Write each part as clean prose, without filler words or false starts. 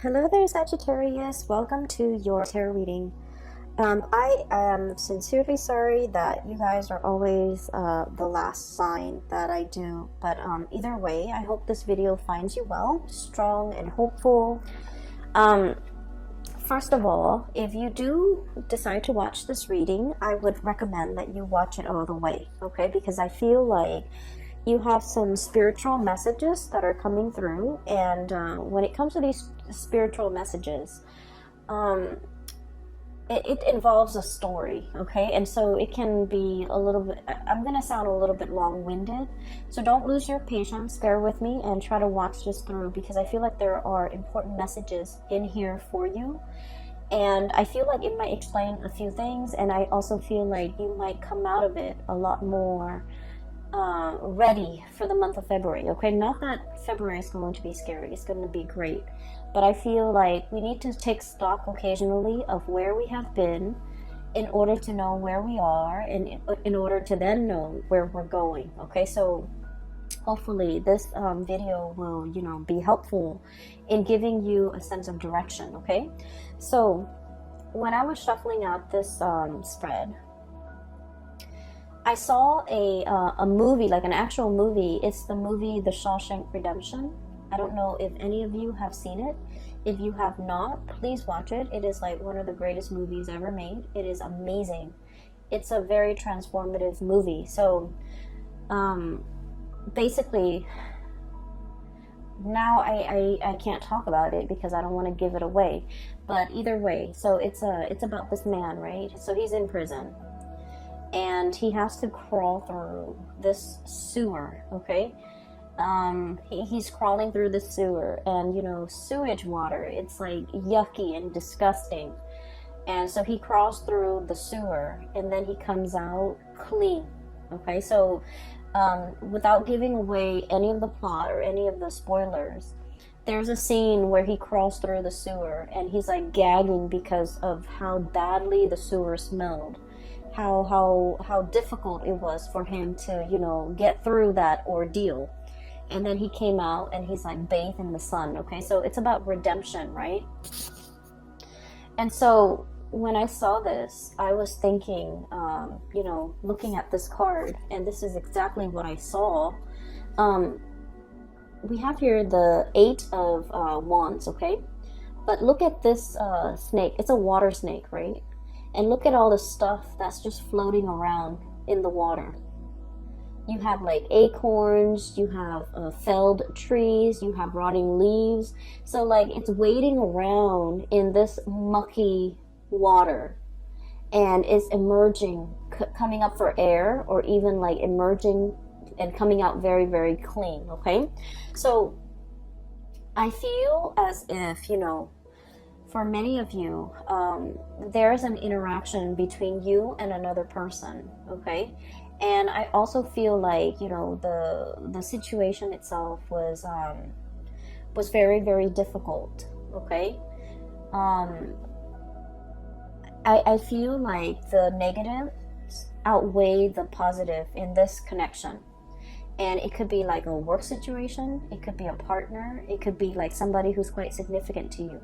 Hello there, Sagittarius. Welcome to your tarot reading. I am sincerely sorry that you guys are always the last sign that I do. But either way, I hope this video finds you well, strong, and hopeful. First of all, if you do decide to watch this reading, I would recommend that you watch it all the way, okay? Because I feel like you have some spiritual messages that are coming through, and when it comes to these spiritual messages, it involves a story, okay? And so it can be a little bit, I'm gonna sound a little bit long-winded, so don't lose your patience, bear with me and try to watch this through, because I feel like there are important messages in here for you, and I feel like it might explain a few things, and I also feel like you might come out of it a lot more ready for the month of February, okay? Not that February is going to be scary, it's going to be great, but I feel like we need to take stock occasionally of where we have been in order to know where we are, and in order to then know where we're going, okay? So hopefully this video will, be helpful in giving you a sense of direction, okay? So when I was shuffling out this spread, I saw a movie, like an actual movie. It's the movie The Shawshank Redemption. I don't know if any of you have seen it. If you have not, please watch it. It is like one of the greatest movies ever made. It is amazing. It's a very transformative movie. So basically, now I can't talk about it because I don't want to give it away. But either way, so it's about this man, right? So he's in prison, and he has to crawl through this sewer, okay? He's crawling through the sewer, and sewage water, it's like yucky and disgusting. And so he crawls through the sewer, and then he comes out clean, okay? So without giving away any of the plot or any of the spoilers, there's a scene where he crawls through the sewer, and he's like gagging because of how badly the sewer smelled. How difficult it was for him to, get through that ordeal. And then he came out and he's like bathed in the sun, okay? So it's about redemption, right? And so when I saw this, I was thinking, looking at this card, and this is exactly what I saw. We have here the 8 of Wands, okay? But look at this snake. It's a water snake, right? And look at all the stuff that's just floating around in the water. You have like acorns, you have felled trees, you have rotting leaves. So like it's wading around in this mucky water, and it's emerging, coming up for air, or even like emerging and coming out very, very clean, okay? So I feel as if, for many of you, there's an interaction between you and another person, okay? And I also feel like, the situation itself was very, very difficult, okay? I feel like the negative outweigh the positive in this connection. And it could be like a work situation, it could be a partner, it could be like somebody who's quite significant to you.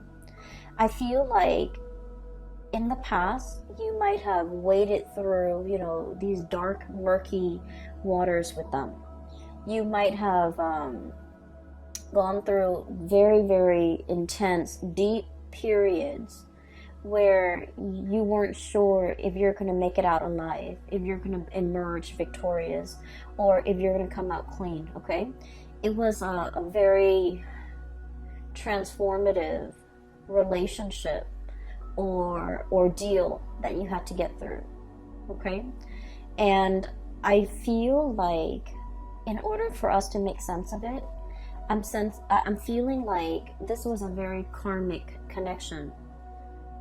I feel like in the past, you might have waded through, these dark, murky waters with them. You might have gone through very, very intense, deep periods where you weren't sure if you're going to make it out alive, if you're going to emerge victorious, or if you're going to come out clean, okay? It was a very transformative relationship or ordeal that you had to get through, okay? And I feel like in order for us to make sense of it, I'm feeling like this was a very karmic connection,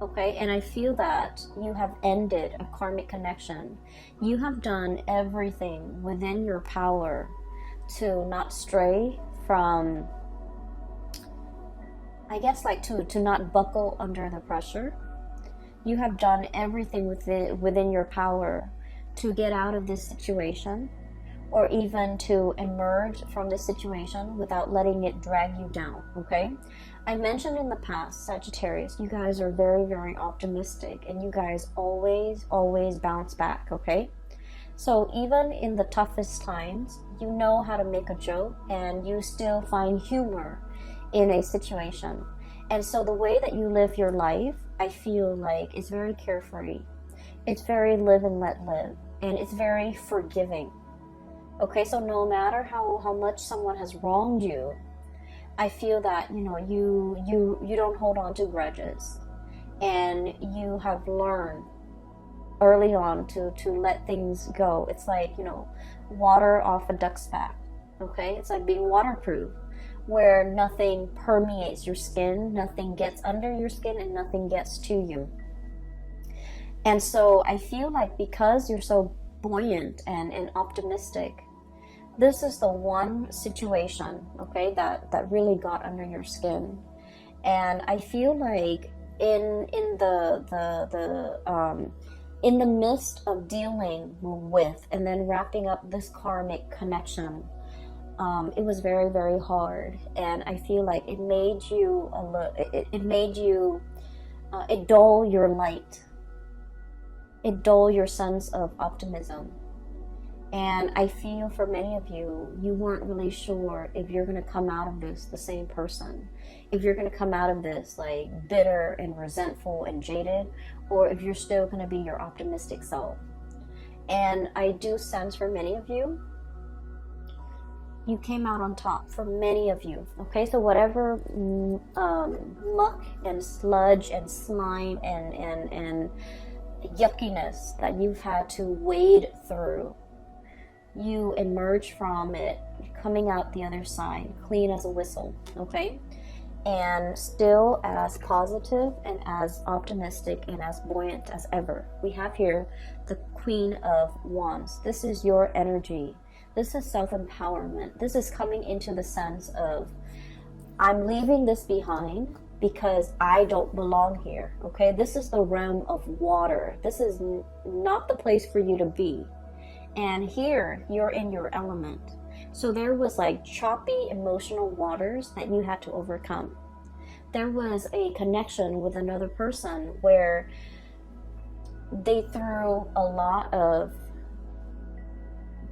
okay? And I feel that you have ended a karmic connection. You have done everything within your power to not stray from, I guess, like to not buckle under the pressure. You have done everything within your power to get out of this situation, or even to emerge from this situation without letting it drag you down, okay? I mentioned in the past, Sagittarius, you guys are very, very optimistic, and you guys always, always bounce back, okay? So even in the toughest times, you know how to make a joke, and you still find humor in a situation. And so the way that you live your life, I feel like, is very carefree. It's very live and let live, and it's very forgiving. Okay, so no matter how much someone has wronged you, I feel that, you know, you don't hold on to grudges, and you have learned early on to let things go. It's like, you know, water off a duck's back. Okay, it's like being waterproof, where nothing permeates your skin, nothing gets under your skin, and nothing gets to you. And so I feel like because you're so buoyant and optimistic, this is the one situation, okay, that really got under your skin. And I feel like in the midst of dealing with and then wrapping up this karmic connection, it was very, very hard. And I feel like it made you it dull your light. It dull your sense of optimism. And I feel for many of you, you weren't really sure if you're going to come out of this the same person. If you're going to come out of this like bitter and resentful and jaded, or if you're still going to be your optimistic self. And I do sense for many of you, you came out on top for many of you. Okay, so whatever muck and sludge and slime and yuckiness that you've had to wade through, you emerge from it coming out the other side clean as a whistle, okay? And still as positive and as optimistic and as buoyant as ever. We have here the Queen of Wands. This is your energy. This is self-empowerment. This is coming into the sense of, I'm leaving this behind because I don't belong here, okay? This is the realm of water. This is not the place for you to be. And here, you're in your element. So there was like choppy emotional waters that you had to overcome. There was a connection with another person where they threw a lot of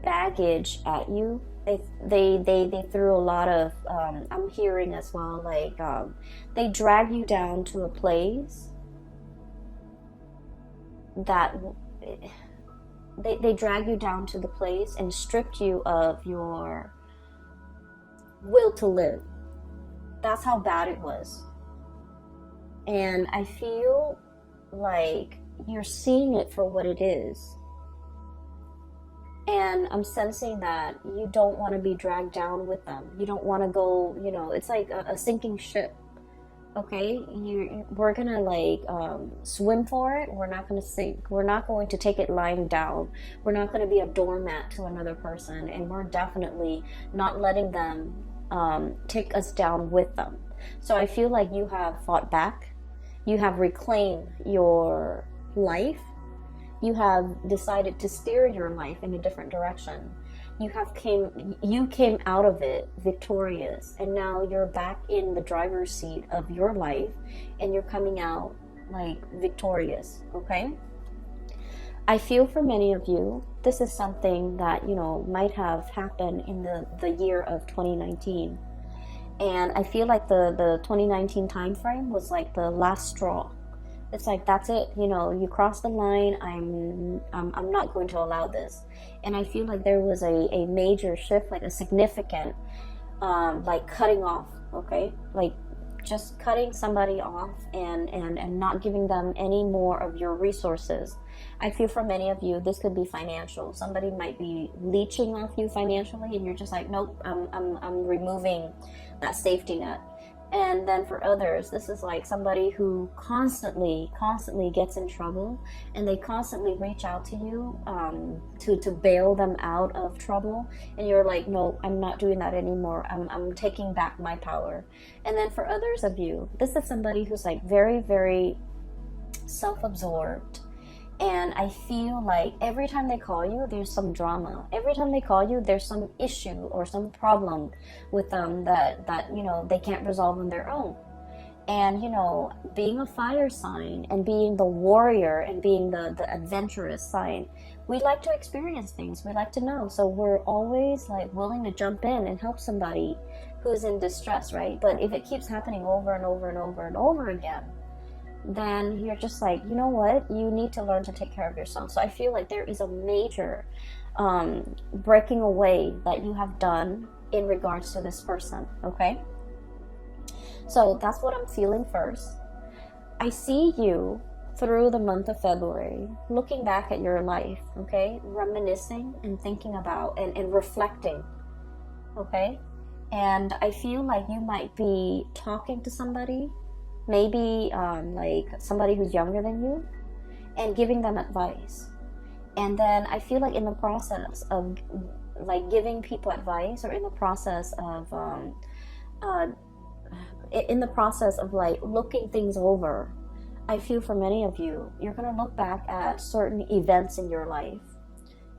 baggage at you. They threw a lot of, I'm hearing as well, like, they drag you down to a place that, they drag you down to the place and stripped you of your will to live. That's how bad it was. And I feel like you're seeing it for what it is. And I'm sensing that you don't want to be dragged down with them. You don't want to go, you know, it's like a sinking ship. Okay, we're gonna like swim for it. We're not gonna sink. We're not going to take it lying down. We're not going to be a doormat to another person, and we're definitely not letting them take us down with them. So I feel like you have fought back. You have reclaimed your life. You have decided to steer your life in a different direction. You came out of it victorious, and now you're back in the driver's seat of your life, and you're coming out like victorious, okay? I feel for many of you, this is something that, you know, might have happened in the year of 2019. And I feel like the 2019 time frame was like the last straw. It's like, that's it, you know, you crossed the line, I'm not going to allow this. And I feel like there was a major shift, like a significant, like cutting off, okay? Like just cutting somebody off and not giving them any more of your resources. I feel for many of you, this could be financial. Somebody might be leeching off you financially, and you're just like, nope, I'm removing that safety net. And then for others, this is like somebody who constantly gets in trouble, and they constantly reach out to you to bail them out of trouble. And you're like, no, I'm not doing that anymore. I'm taking back my power. And then for others of you, this is somebody who's like very, very self-absorbed And I feel like every time they call you, there's some drama. Every time they call you, there's some issue or some problem with them that you know, they can't resolve on their own. And, you know, being a fire sign and being the warrior and being the adventurous sign, we like to experience things. We like to know. So we're always like willing to jump in and help somebody who's in distress, right? But if it keeps happening over and over and over and over again, then you're just like, you know what? You need to learn to take care of yourself. So I feel like there is a major breaking away that you have done in regards to this person, okay? So that's what I'm feeling first. I see you through the month of February, looking back at your life, okay? Reminiscing and thinking about and reflecting, okay? And I feel like you might be talking to somebody, maybe like somebody who's younger than you, and giving them advice. And then I feel like in the process of like giving people advice, or in the process of like looking things over, I feel for many of you, you're going to look back at certain events in your life.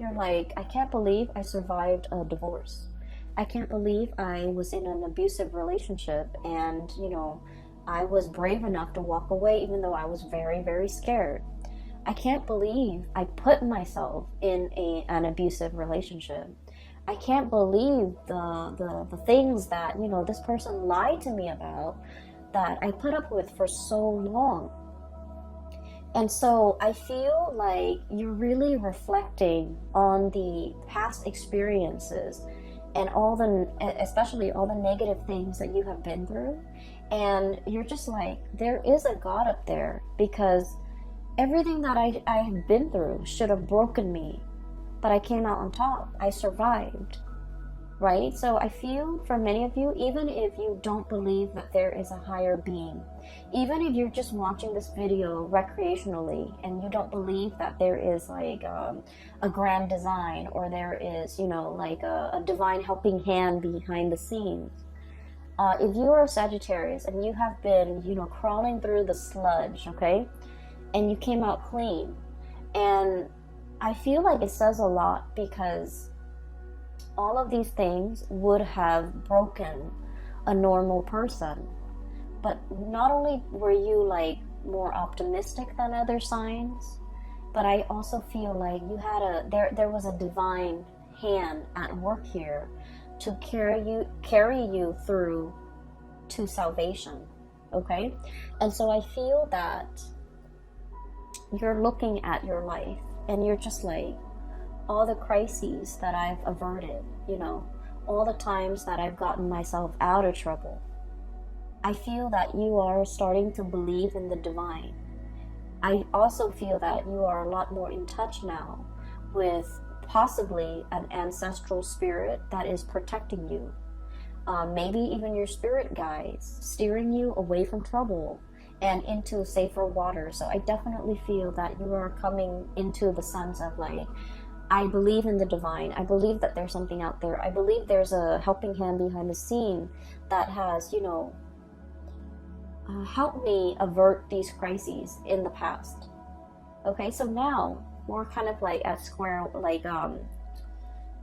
You're like, I can't believe I survived a divorce. I can't believe I was in an abusive relationship, and, you know, I was brave enough to walk away even though I was very, very scared. I can't believe I put myself in an abusive relationship. I can't believe the things that, you know, this person lied to me about, that I put up with for so long. And so I feel like you're really reflecting on the past experiences and especially all the negative things that you have been through. And you're just like, there is a God up there, because everything that I have been through should have broken me, but I came out on top. I survived, right? So I feel for many of you, even if you don't believe that there is a higher being, even if you're just watching this video recreationally and you don't believe that there is like a grand design, or there is, you know, like a divine helping hand behind the scenes, if you are a Sagittarius and you have been, you know, crawling through the sludge, okay, and you came out clean, and I feel like it says a lot, because all of these things would have broken a normal person. But not only were you like more optimistic than other signs, but I also feel like you had there was a divine hand at work here to carry you through to salvation, okay? And so I feel that you're looking at your life and you're just like, all the crises that I've averted, you know, all the times that I've gotten myself out of trouble, I feel that you are starting to believe in the divine. I also feel that you are a lot more in touch now with possibly an ancestral spirit that is protecting you. Maybe even your spirit guides steering you away from trouble and into safer water. So I definitely feel that you are coming into the sense of like, I believe in the divine. I believe that there's something out there. I believe there's a helping hand behind the scene that has, you know, helped me avert these crises in the past. Okay, so now we're kind of like at square, like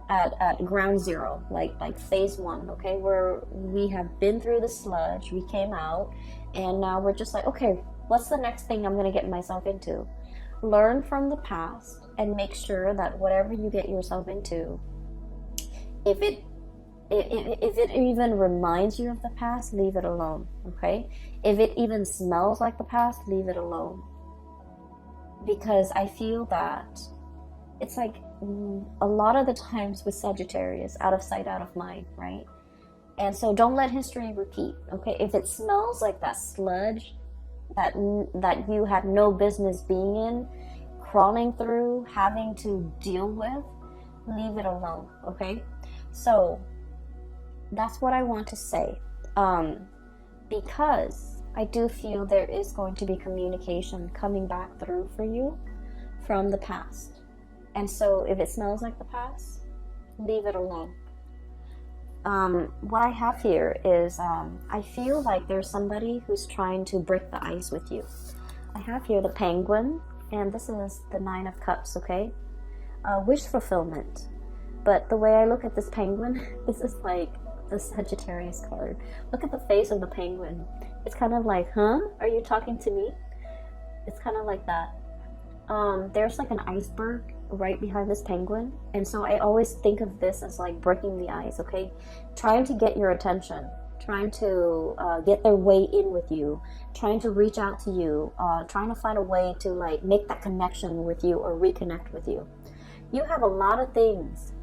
at ground zero, like phase one. Okay, where we have been through the sludge, we came out, and now we're just like, okay, what's the next thing I'm gonna get myself into? Learn from the past and make sure that whatever you get yourself into, if it even reminds you of the past, leave it alone, okay? If it even smells like the past, leave it alone. Because I feel that it's like a lot of the times with Sagittarius, out of sight, out of mind, right? And so don't let history repeat, okay? If it smells like that sludge that you had no business being in, crawling through, having to deal with, leave it alone, okay? So that's what I want to say, because I do feel there is going to be communication coming back through for you from the past. And so if it smells like the past, leave it alone. What I have here is I feel like there's somebody who's trying to break the ice with you. I have here the Penguin, And this is the Nine of Cups, okay? Wish fulfillment. But the way I look at this penguin, this is like the Sagittarius card. Look at the face of the penguin. It's kind of like, huh? Are you talking to me? It's kind of like that. There's like an iceberg right behind this penguin. And so I always think of this as like breaking the ice, okay? Trying to get your attention. Trying to get their way in with you, trying to reach out to you, trying to find a way to like make that connection with you or reconnect with you. You have a lot of things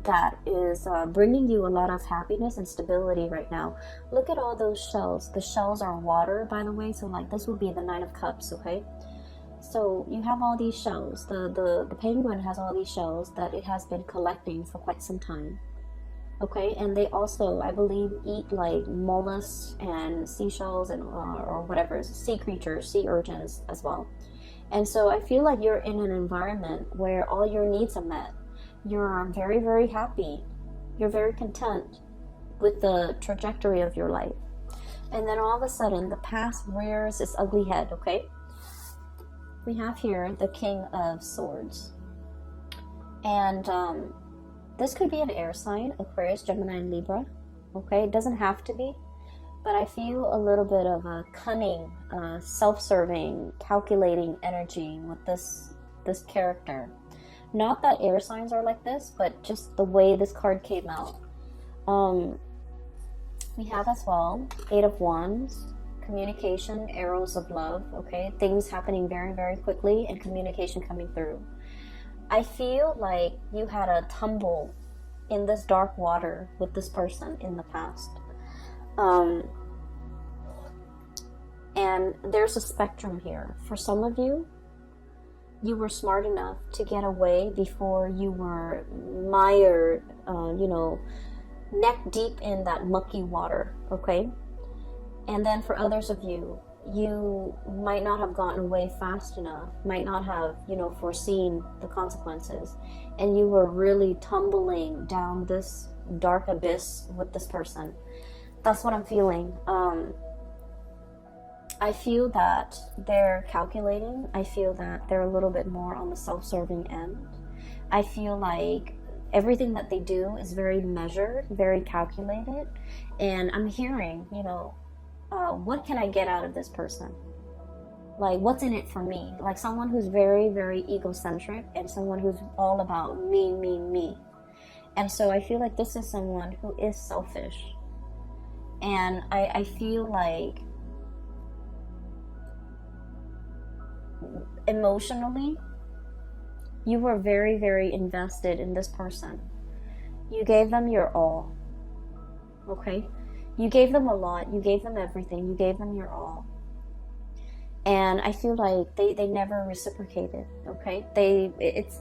that is bringing you a lot of happiness and stability right now. Look at all those shells. The shells are water, by the way, so like this would be the Nine of Cups, okay? So you have all these shells. The penguin has all these shells that it has been collecting for quite some time. Okay, and they also, I believe, eat like mollusks and seashells and or whatever, sea creatures, sea urchins as well. And so I feel like you're in an environment where all your needs are met. You're very, very happy. You're very content with the trajectory of your life. And then all of a sudden, the past rears its ugly head, okay? We have here the King of Swords. And this could be an air sign, Aquarius, Gemini, and Libra. Okay, it doesn't have to be, but I feel a little bit of a cunning, self-serving, calculating energy with this character. Not that air signs are like this, but just the way this card came out. We have as well Eight of Wands, communication, arrows of love. Okay, things happening very, very quickly and communication coming through. I feel like you had a tumble in this dark water with this person in the past. And there's a spectrum here. For some of you, you were smart enough to get away before you were mired, neck deep in that mucky water, okay? And then for others of you, you might not have gotten away fast enough, might not have, foreseen the consequences, and you were really tumbling down this dark abyss with this person. That's what I'm feeling. I feel that they're calculating. I feel that they're a little bit more on the self-serving end. I feel like everything that they do is very measured, very calculated, and I'm hearing, what can I get out of this person? Like, what's in it for me? Like someone who's very, very egocentric and someone who's all about me, me, me. And so I feel like this is someone who is selfish. And I feel like emotionally, you were very, very invested in this person. You gave them your all. Okay? You gave them a lot. You gave them everything. You gave them your all. And I feel like they never reciprocated. Okay? It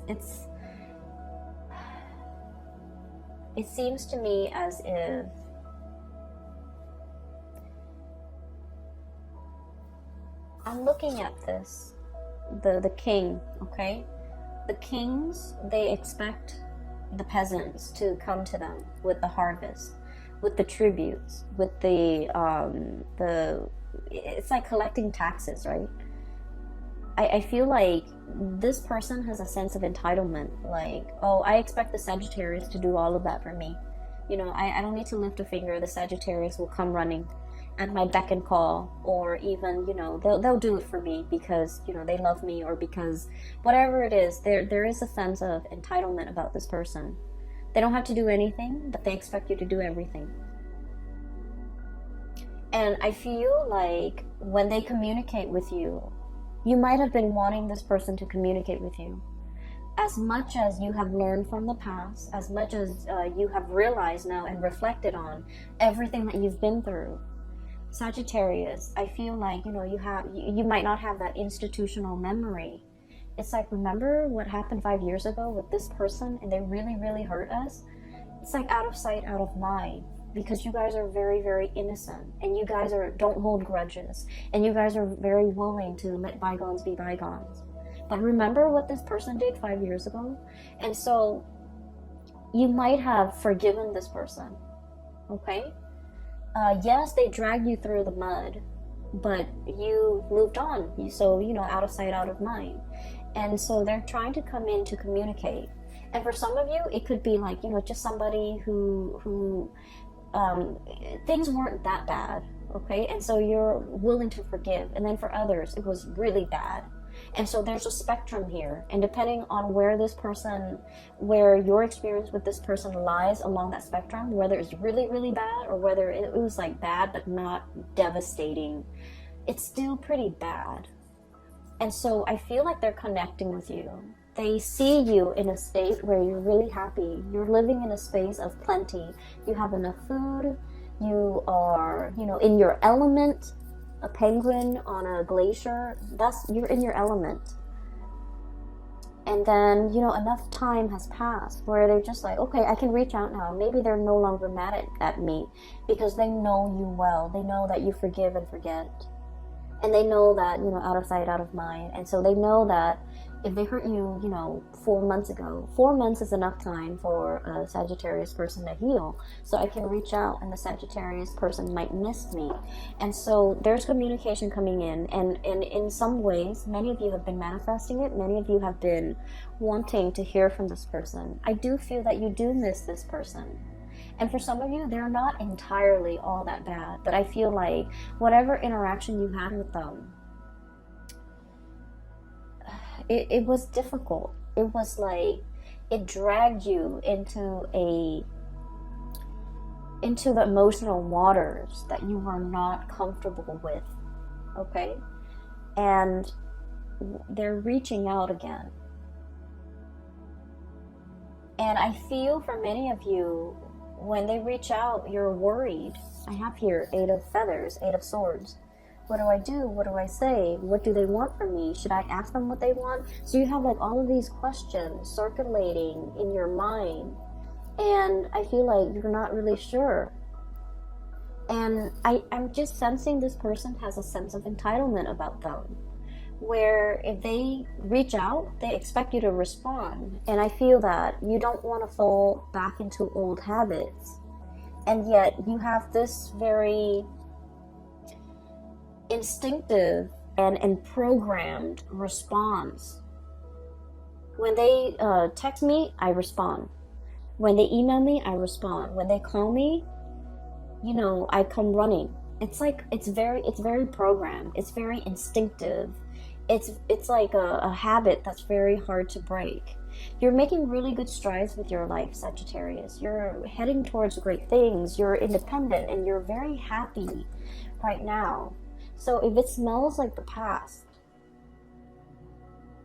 seems to me as if I'm looking at this, the king, okay? The kings, they expect the peasants to come to them with the harvest, with the tributes, with it's like collecting taxes, right? I feel like this person has a sense of entitlement, like, oh, I expect the Sagittarius to do all of that for me. I don't need to lift a finger. The Sagittarius will come running at my beck and call, or even, they'll do it for me because, they love me, or because whatever it is, there is a sense of entitlement about this person. They don't have to do anything, but they expect you to do everything. And I feel like when they communicate with you, you might have been wanting this person to communicate with you. As much as you have learned from the past, as much as you have realized now and reflected on everything that you've been through, Sagittarius, I feel like, you might not have that institutional memory. It's like, remember what happened 5 years ago with this person and they really, really hurt us? It's like out of sight, out of mind. Because you guys are very, very innocent, and you guys don't hold grudges, and you guys are very willing to let bygones be bygones. But remember what this person did 5 years ago? And so you might have forgiven this person, okay? Yes, they dragged you through the mud, but you moved on. So, out of sight, out of mind. And so they're trying to come in to communicate. And for some of you, it could be like, just somebody who things weren't that bad, okay? And so you're willing to forgive. And then for others, it was really bad. And so there's a spectrum here. And depending on where your experience with this person lies along that spectrum, whether it's really, really bad or whether it was like bad but not devastating, it's still pretty bad. And so I feel like they're connecting with you. They see you in a state where you're really happy. You're living in a space of plenty. You have enough food. You are, in your element. A penguin on a glacier, you're in your element. And then, enough time has passed where they're just like, okay, I can reach out now. Maybe they're no longer mad at me because they know you well. They know that you forgive and forget. And they know that, out of sight, out of mind. And so they know that if they hurt you, 4 months ago, 4 months is enough time for a Sagittarius person to heal. So I can reach out and the Sagittarius person might miss me. And so there's communication coming in. And in some ways, many of you have been manifesting it. Many of you have been wanting to hear from this person. I do feel that you do miss this person. And for some of you, they're not entirely all that bad. But I feel like whatever interaction you had with them, it was difficult. It was like it dragged you into the emotional waters that you were not comfortable with. Okay? And they're reaching out again. And I feel for many of you, when they reach out, you're worried. I have here 8 of feathers, 8 of swords. What do I do? What do I say? What do they want from me? Should I ask them what they want? So you have like all of these questions circulating in your mind. And I feel like you're not really sure. And I'm just sensing this person has a sense of entitlement about them. Where if they reach out, they expect you to respond. And I feel that you don't want to fall back into old habits. And yet you have this very instinctive and programmed response. When they text me, I respond. When they email me, I respond. When they call me, I come running. It's like it's very programmed. It's very instinctive. It's like a habit that's very hard to break. You're making really good strides with your life, Sagittarius. You're heading towards great things. You're independent and you're very happy right now. So if it smells like the past,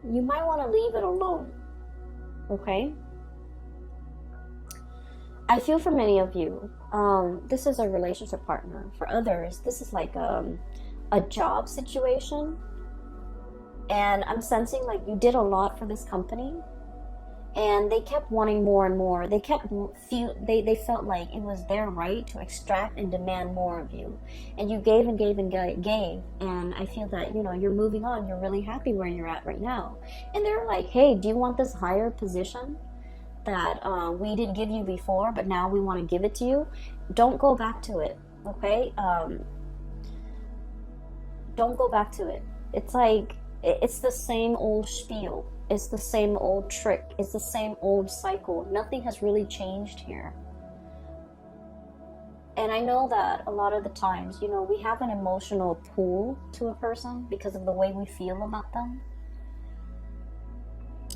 you might want to leave it alone. Okay? I feel for many of you, this is a relationship partner. For others, this is like a job situation. And I'm sensing like you did a lot for this company. And they kept wanting more and more. They felt like it was their right to extract and demand more of you. And you gave and gave and gave. And I feel that, you're moving on. You're really happy where you're at right now. And they're like, hey, do you want this higher position that we didn't give you before, but now we want to give it to you? Don't go back to it, okay? Don't go back to it. It's like, it's the same old spiel. It's the same old trick. It's the same old cycle. Nothing has really changed here. And I know that a lot of the times, we have an emotional pull to a person because of the way we feel about them.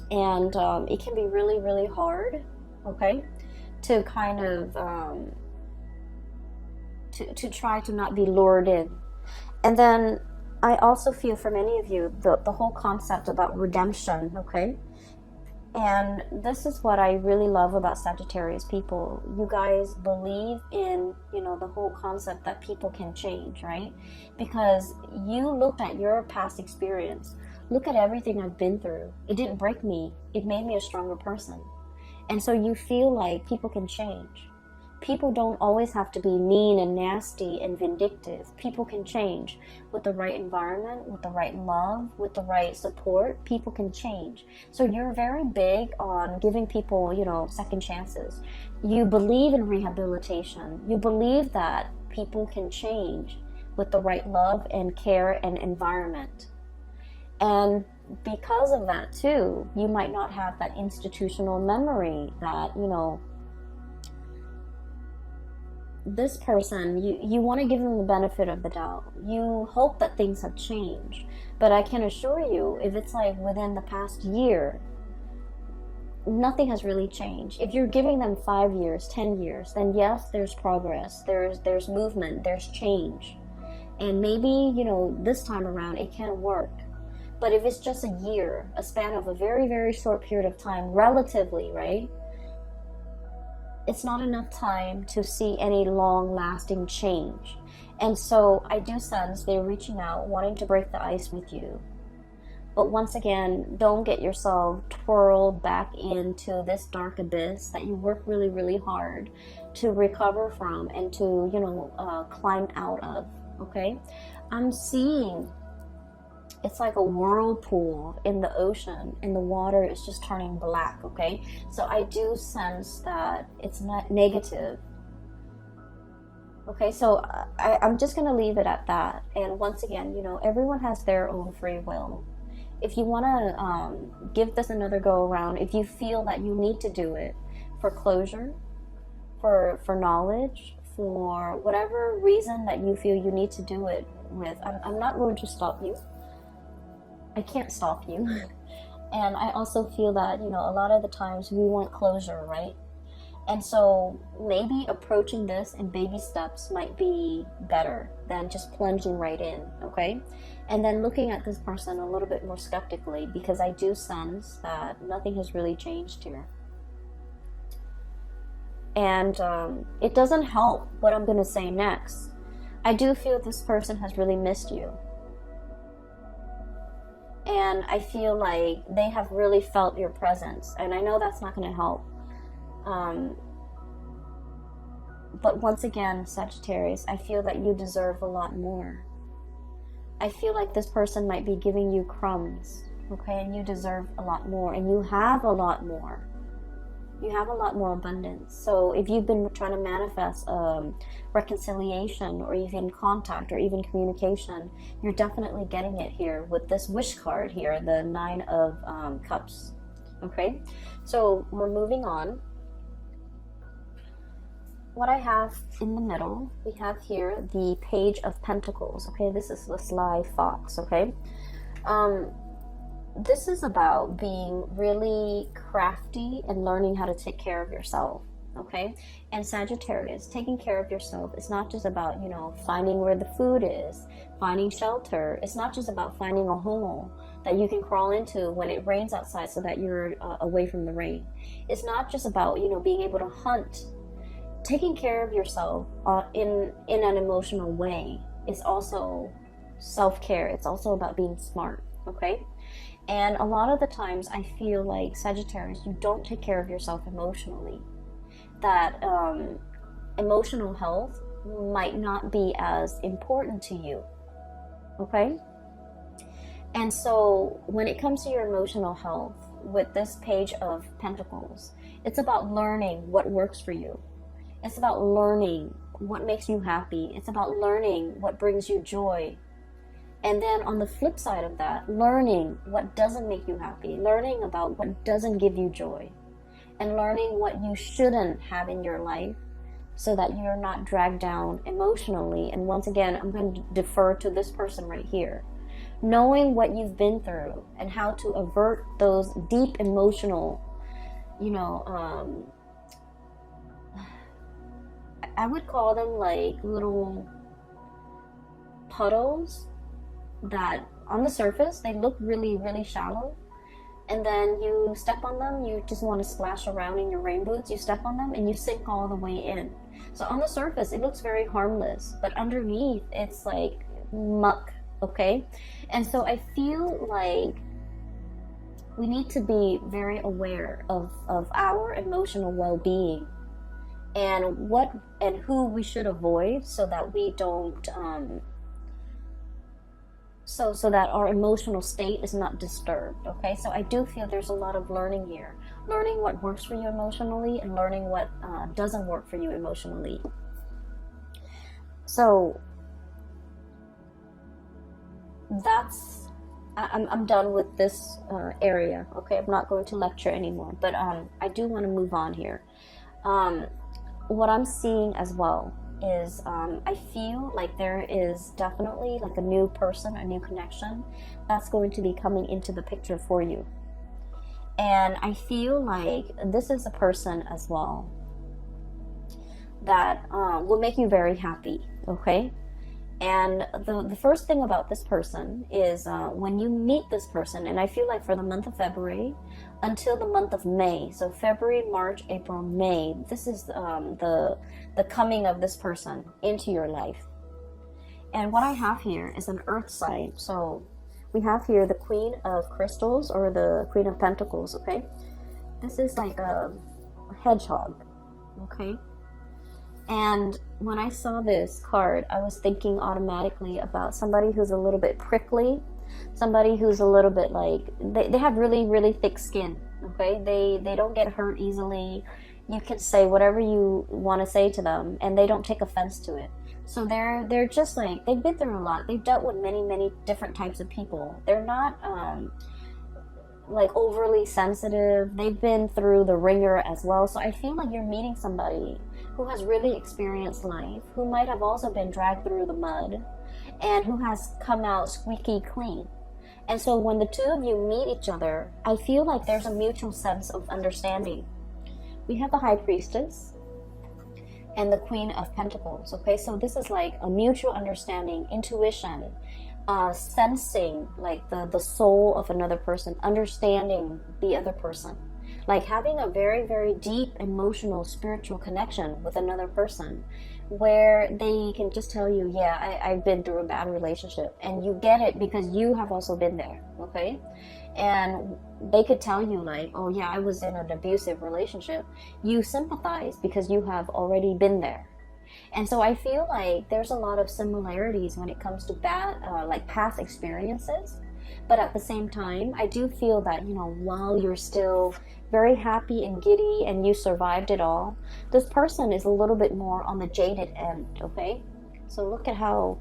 And it can be really, really hard, okay, to kind of, to try to not be lured in. And then I also feel for many of you, the whole concept about redemption, okay? And this is what I really love about Sagittarius people. You guys believe in, the whole concept that people can change, right? Because you looked at your past experience. Look at everything I've been through. It didn't break me. It made me a stronger person. And so you feel like people can change. People don't always have to be mean and nasty and vindictive. People can change with the right environment, with the right love, with the right support. People can change. So you're very big on giving people, second chances. You believe in rehabilitation. You believe that people can change with the right love and care and environment. And because of that too, you might not have that institutional memory that, you know, this person, you want to give them the benefit of the doubt. You hope that things have changed. But I can assure you, if it's like within the past year, nothing has really changed. If you're giving them 5 years, 10 years, then yes, there's progress, there's movement, there's change. And maybe, you know, this time around it can work. But if it's just a year, a span of a very, very short period of time, relatively, right? It's not enough time to see any long-lasting change. And so I do sense they're reaching out, wanting to break the ice with you. But once again, don't get yourself twirled back into this dark abyss that you work really, really hard to recover from and to, you know, climb out of, okay? I'm seeing it's like a whirlpool in the ocean and the water is just turning black, okay? So I do sense that it's not negative. Okay, so I'm just going to leave it at that. And once again, you know, everyone has their own free will. If you want to give this another go around, if you feel that you need to do it for closure, for knowledge, for whatever reason that you feel you need to do it with, I'm not going to stop you. I can't stop you. And I also feel that, you know, a lot of the times we want closure, right? And so maybe approaching this in baby steps might be better than just plunging right in, okay? And then looking at this person a little bit more skeptically, because I do sense that nothing has really changed here. And it doesn't help what I'm going to say next. I do feel this person has really missed you. And I feel like they have really felt your presence. And I know that's not going to help. But once again, Sagittarius, I feel that you deserve a lot more. I feel like this person might be giving you crumbs, okay? And you deserve a lot more. And you have a lot more. You have a lot more abundance. So if you've been trying to manifest reconciliation or even contact or even communication, you're definitely getting it here with this wish card here, the 9 of Cups. Okay, so we're moving on. What I have in the middle, we have here the Page of Pentacles. Okay, this is the sly fox. Okay, this is about being really crafty and learning how to take care of yourself, okay? And Sagittarius, taking care of yourself is not just about, you know, finding where the food is, finding shelter. It's not just about finding a hole that you can crawl into when it rains outside so that you're away from the rain. It's not just about, you know, being able to hunt. Taking care of yourself in an emotional way is also self-care. It's also about being smart, okay? And a lot of the times I feel like, Sagittarius, you don't take care of yourself emotionally. That emotional health might not be as important to you, okay? And so when it comes to your emotional health, with this Page of Pentacles, it's about learning what works for you. It's about learning what makes you happy. It's about learning what brings you joy. And then on the flip side of that, learning what doesn't make you happy, learning about what doesn't give you joy, and learning what you shouldn't have in your life so that you're not dragged down emotionally. And once again, I'm going to defer to this person right here. Knowing what you've been through and how to avert those deep emotional, you know, I would call them like little puddles that on the surface they look really, really shallow, and then you step on them, you just want to splash around in your rain boots, you step on them and you sink all the way in. So on the surface it looks very harmless, but underneath it's like muck, okay? And so I feel like we need to be very aware of our emotional well-being and what and who we should avoid so that we don't so that our emotional state is not disturbed, okay? So I do feel there's a lot of learning here. Learning what works for you emotionally and learning what doesn't work for you emotionally. So I'm done with this area. Okay, I'm not going to lecture anymore, but I do want to move on here. What I'm seeing as well is I feel like there is definitely like a new person, a new connection that's going to be coming into the picture for you. And I feel like this is a person as well that will make you very happy, okay? And the first thing about this person is when you meet this person, and I feel like for the month of February until the month of May, so February, March, April, May, this is the coming of this person into your life. And what I have here is an earth sign. So we have here the Queen of Crystals or the Queen of Pentacles, okay? This is like a hedgehog, okay? And when I saw this card, I was thinking automatically about somebody who's a little bit prickly, somebody who's a little bit like, they have really, really thick skin, okay? They don't get hurt easily. You can say whatever you want to say to them, and they don't take offense to it. So they're just like, they've been through a lot. They've dealt with many, many different types of people. They're not like overly sensitive. They've been through the ringer as well. So I feel like you're meeting somebody who has really experienced life, who might have also been dragged through the mud, and who has come out squeaky clean. And so when the two of you meet each other, I feel like there's a mutual sense of understanding. We have the High Priestess and the Queen of Pentacles, okay? So this is like a mutual understanding, intuition, sensing like the soul of another person, understanding the other person. Like having a very, very deep emotional, spiritual connection with another person where they can just tell you, yeah, I've been through a bad relationship. And you get it because you have also been there, okay? And they could tell you like, oh yeah, I was in an abusive relationship. You sympathize because you have already been there. And so I feel like there's a lot of similarities when it comes to like past experiences. But at the same time, I do feel that, you know, while you're still very happy and giddy and you survived it all, this person is a little bit more on the jaded end, okay? So look at how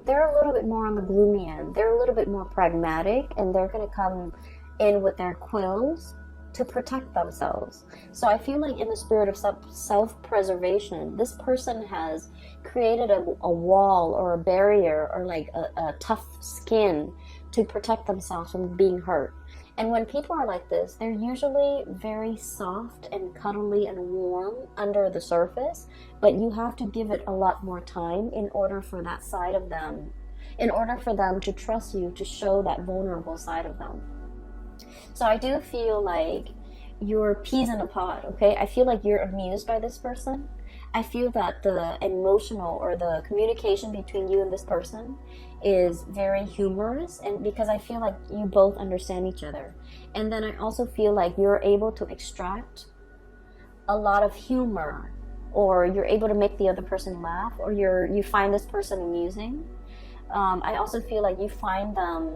they're a little bit more on the gloomy end. They're a little bit more pragmatic, and they're going to come in with their quills to protect themselves. So I feel like in the spirit of self-preservation, this person has created a wall or a barrier or like a tough skin to protect themselves from being hurt. And when people are like this, they're usually very soft and cuddly and warm under the surface, but you have to give it a lot more time in order for that side of them, in order for them to trust you, to show that vulnerable side of them. So I do feel like you're peas in a pod, okay? I feel like you're amused by this person. I feel that the emotional or the communication between you and this person is very humorous, and because I feel like you both understand each other. And then I also feel like you're able to extract a lot of humor, or you're able to make the other person laugh, or you find this person amusing. I also feel like you find them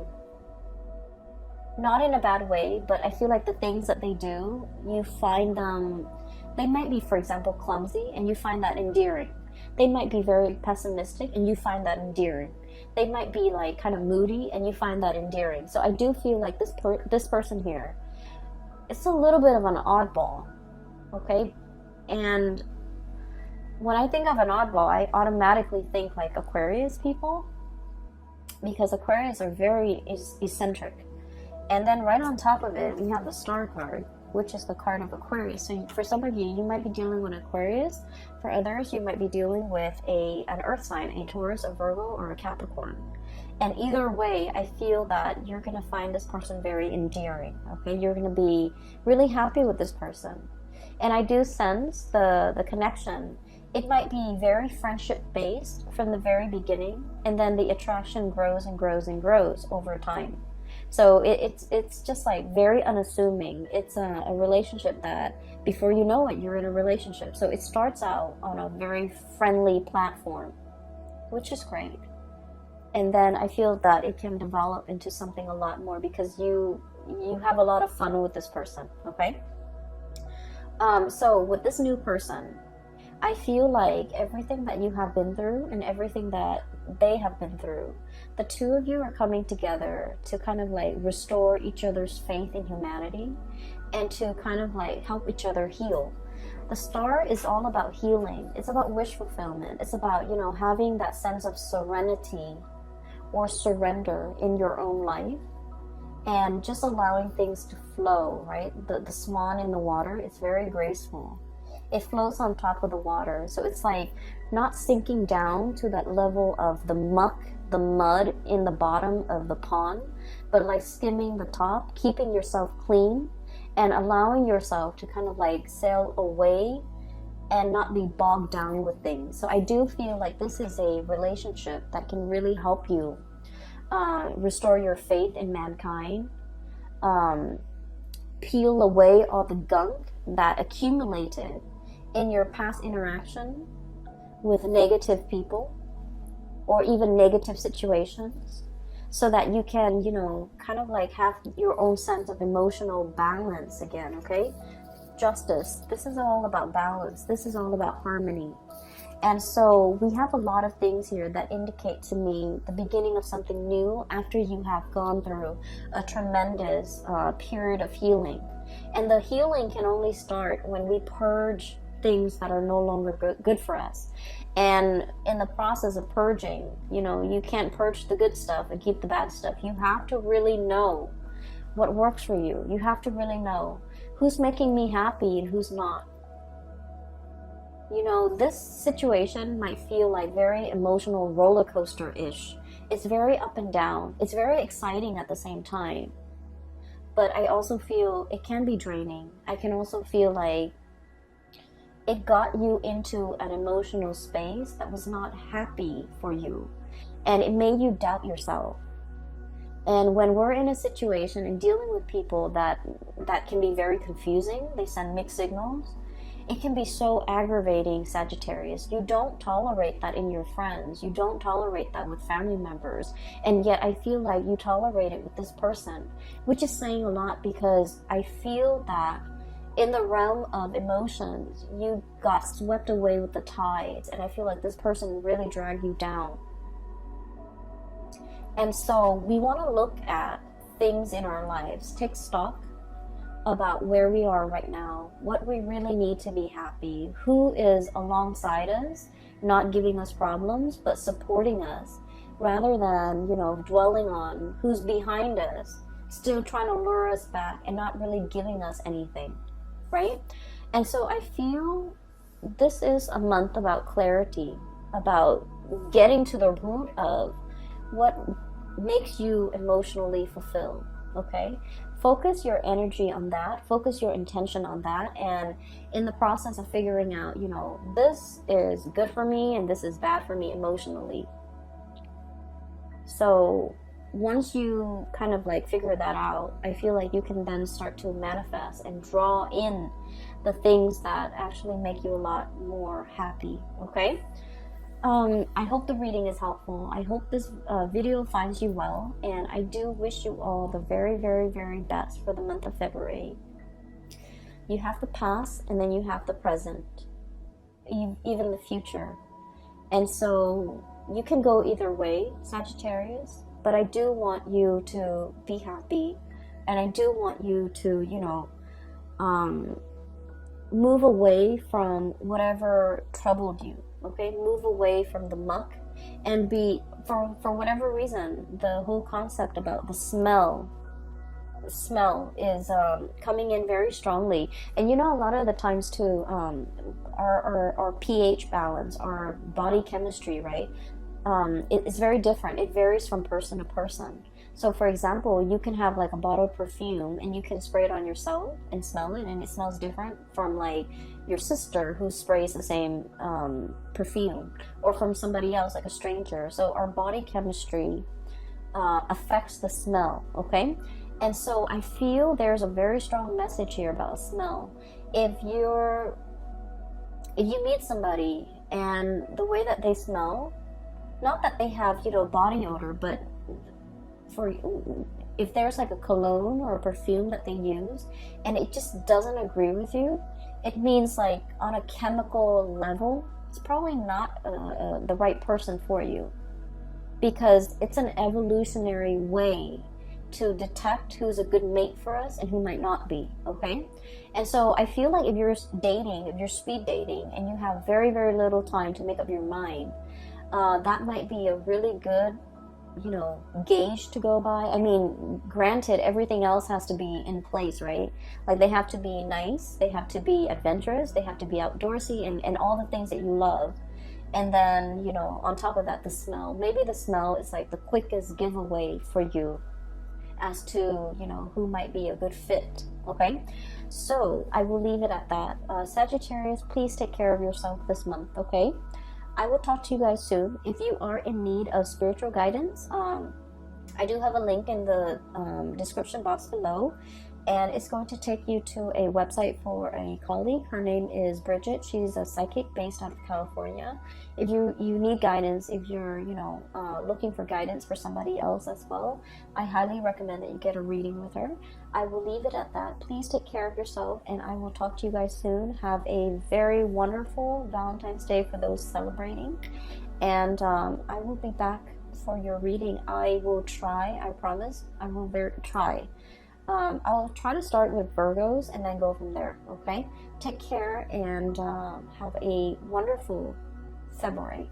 not in a bad way, but I feel like the things that they do, you find them, they might be, for example, clumsy, and you find that endearing. They might be very pessimistic, and you find that endearing. They might be like kind of moody, and you find that endearing. So I do feel like this person here, it's a little bit of an oddball, okay? And when I think of an oddball, I automatically think like Aquarius people, because Aquarius are very eccentric. And then right on top of it, we have the Star card, which is the card of Aquarius. So for some of you, you might be dealing with Aquarius. For others, you might be dealing with an earth sign, a Taurus, a Virgo, or a Capricorn. And either way, I feel that you're going to find this person very endearing, okay? You're going to be really happy with this person. And I do sense the connection. It might be very friendship-based from the very beginning, and then the attraction grows and grows and grows over time. So it's just like very unassuming. It's a relationship that before you know it, you're in a relationship. So it starts out on a very friendly platform, which is great. And then I feel that it can develop into something a lot more because you have a lot of fun with this person, okay? So with this new person, I feel like everything that you have been through and everything that they have been through, the two of you are coming together to kind of like restore each other's faith in humanity and to kind of like help each other heal. The star is all about healing. It's about wish fulfillment. It's about, you know, having that sense of serenity or surrender in your own life and just allowing things to flow, right? The swan in the water, it's very graceful. It floats on top of the water. So it's like not sinking down to that level of the muck, the mud in the bottom of the pond, but like skimming the top, keeping yourself clean and allowing yourself to kind of like sail away and not be bogged down with things. So I do feel like this is a relationship that can really help you restore your faith in mankind, peel away all the gunk that accumulated in your past interaction with negative people or even negative situations, so that you can, you know, kind of like have your own sense of emotional balance again, okay? Justice. This is all about balance. This is all about harmony. And so we have a lot of things here that indicate to me the beginning of something new after you have gone through a tremendous period of healing. And the healing can only start when we purge things that are no longer good for us. And in the process of purging, you know, you can't purge the good stuff and keep the bad stuff. You have to really know what works for you. You have to really know who's making me happy and who's not. You know, this situation might feel like very emotional roller coaster-ish. It's very up and down. It's very exciting at the same time. But I also feel it can be draining. I can also feel like it got you into an emotional space that was not happy for you. And it made you doubt yourself. And when we're in a situation and dealing with people that can be very confusing, they send mixed signals, it can be so aggravating, Sagittarius. You don't tolerate that in your friends. You don't tolerate that with family members. And yet I feel like you tolerate it with this person, which is saying a lot, because I feel that in the realm of emotions, you got swept away with the tides. And I feel like this person really dragged you down. And so we want to look at things in our lives, take stock about where we are right now, what we really need to be happy, who is alongside us, not giving us problems, but supporting us, rather than, you know, dwelling on who's behind us, still trying to lure us back and not really giving us anything, right? And so I feel this is a month about clarity, about getting to the root of what makes you emotionally fulfilled, okay? Focus your energy on that, focus your intention on that, and in the process of figuring out, you know, this is good for me and this is bad for me emotionally. So once you kind of like figure that out, I feel like you can then start to manifest and draw in the things that actually make you a lot more happy, okay? I hope the reading is helpful. I hope this video finds you well, and I do wish you all the very, very, very best for the month of February. You have the past, and then you have the present, even the future. And so you can go either way, Sagittarius, but I do want you to be happy, and I do want you to, you know, move away from whatever troubled you. Okay, move away from the muck and be, for whatever reason, the whole concept about the smell is coming in very strongly. And you know, a lot of the times too, our pH balance, our body chemistry, right? It's very different. It varies from person to person. So for example, you can have like a bottle of perfume and you can spray it on yourself and smell it, and it smells different from like your sister who sprays the same perfume, or from somebody else, like a stranger. So our body chemistry affects the smell, okay? And so I feel there's a very strong message here about smell. If you meet somebody and the way that they smell, not that they have, you know, body odor, but if there's like a cologne or a perfume that they use and it just doesn't agree with you, it means like on a chemical level, it's probably not the right person for you, because it's an evolutionary way to detect who's a good mate for us and who might not be, okay? And so I feel like if you're dating, if you're speed dating, and you have very, very little time to make up your mind, that might be a really good, you know, gauge to go by. I mean, granted, everything else has to be in place, right? Like, they have to be nice, they have to be adventurous, they have to be outdoorsy, and all the things that you love. And then, you know, on top of that, the smell. Maybe the smell is like the quickest giveaway for you as to, you know, who might be a good fit, okay? So I will leave it at that. Sagittarius, please take care of yourself this month, okay? I will talk to you guys soon. If you are in need of spiritual guidance, I do have a link in the description box below, and it's going to take you to a website for a colleague. Her name is Bridget. She's a psychic based out of California. If you need guidance, if you're, you know, looking for guidance for somebody else as well, I highly recommend that you get a reading with her. I will leave it at that. Please take care of yourself, and I will talk to you guys soon. Have a very wonderful Valentine's Day for those celebrating, and I will be back for your reading. I will try, I promise, I will try. I'll try to start with Virgos and then go from there, okay? Take care, and have a wonderful February.